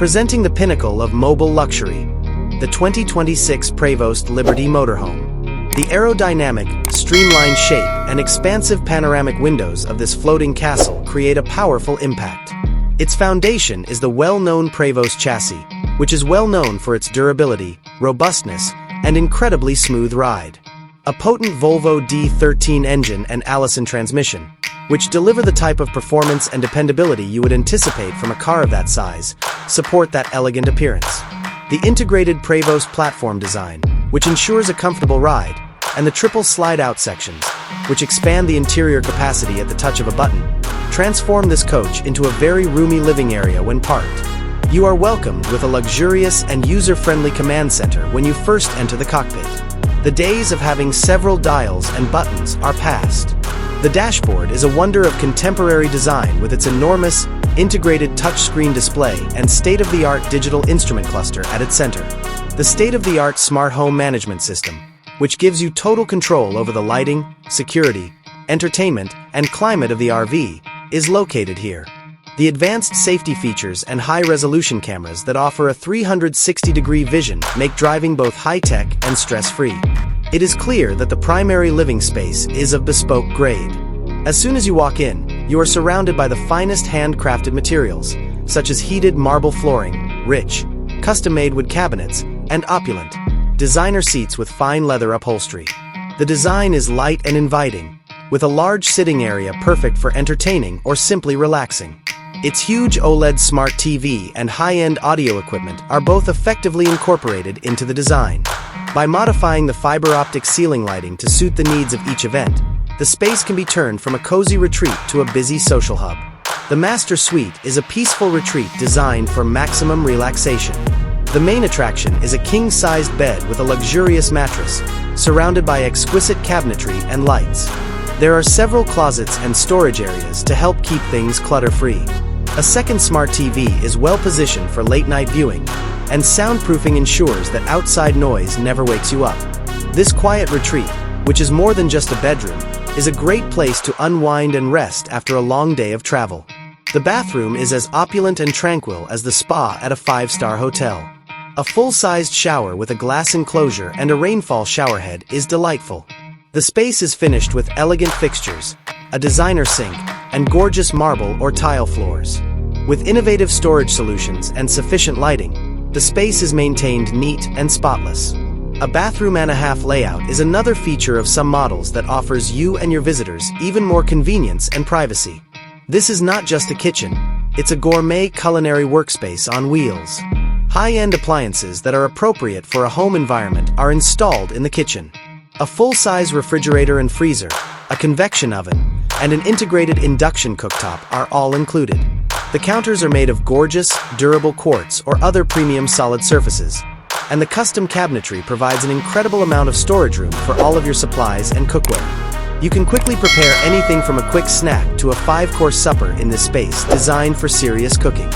Presenting the pinnacle of mobile luxury, the 2026 Prevost Liberty Motorhome. The aerodynamic, streamlined shape and expansive panoramic windows of this floating castle create a powerful impact. Its foundation is the well-known Prevost chassis, which is well known for its durability, robustness, and incredibly smooth ride. A potent Volvo D13 engine and Allison transmission, which deliver the type of performance and dependability you would anticipate from a car of that size, support that elegant appearance. The integrated Prevost platform design, which ensures a comfortable ride, and the triple slide-out sections, which expand the interior capacity at the touch of a button, transform this coach into a very roomy living area when parked. You are welcomed with a luxurious and user-friendly command center when you first enter the cockpit. The days of having several dials and buttons are past. The dashboard is a wonder of contemporary design with its enormous, integrated touchscreen display and state-of-the-art digital instrument cluster at its center. The state-of-the-art smart home management system, which gives you total control over the lighting, security, entertainment, and climate of the RV, is located here. The advanced safety features and high-resolution cameras that offer a 360-degree vision make driving both high-tech and stress-free. It is clear that the primary living space is of bespoke grade. As soon as you walk in, you are surrounded by the finest handcrafted materials, such as heated marble flooring, rich, custom-made wood cabinets, and opulent, designer seats with fine leather upholstery. The design is light and inviting, with a large sitting area perfect for entertaining or simply relaxing. Its huge OLED smart TV and high-end audio equipment are both effectively incorporated into the design. By modifying the fiber optic ceiling lighting to suit the needs of each event, the space can be turned from a cozy retreat to a busy social hub. The Master Suite is a peaceful retreat designed for maximum relaxation. The main attraction is a king-sized bed with a luxurious mattress, surrounded by exquisite cabinetry and lights. There are several closets and storage areas to help keep things clutter-free. A second smart TV is well positioned for late-night viewing, and soundproofing ensures that outside noise never wakes you up. This quiet retreat, which is more than just a bedroom, is a great place to unwind and rest after a long day of travel. The bathroom is as opulent and tranquil as the spa at a 5-star hotel. A full-sized shower with a glass enclosure and a rainfall showerhead is delightful. The space is finished with elegant fixtures, a designer sink, and gorgeous marble or tile floors. With innovative storage solutions and sufficient lighting, the space is maintained neat and spotless. A bathroom-and-a-half layout is another feature of some models that offers you and your visitors even more convenience and privacy. This is not just a kitchen, it's a gourmet culinary workspace on wheels. High-end appliances that are appropriate for a home environment are installed in the kitchen. A full-size refrigerator and freezer, a convection oven, and an integrated induction cooktop are all included. The counters are made of gorgeous, durable quartz or other premium solid surfaces, and the custom cabinetry provides an incredible amount of storage room for all of your supplies and cookware. You can quickly prepare anything from a quick snack to a 5-course supper in this space designed for serious cooking.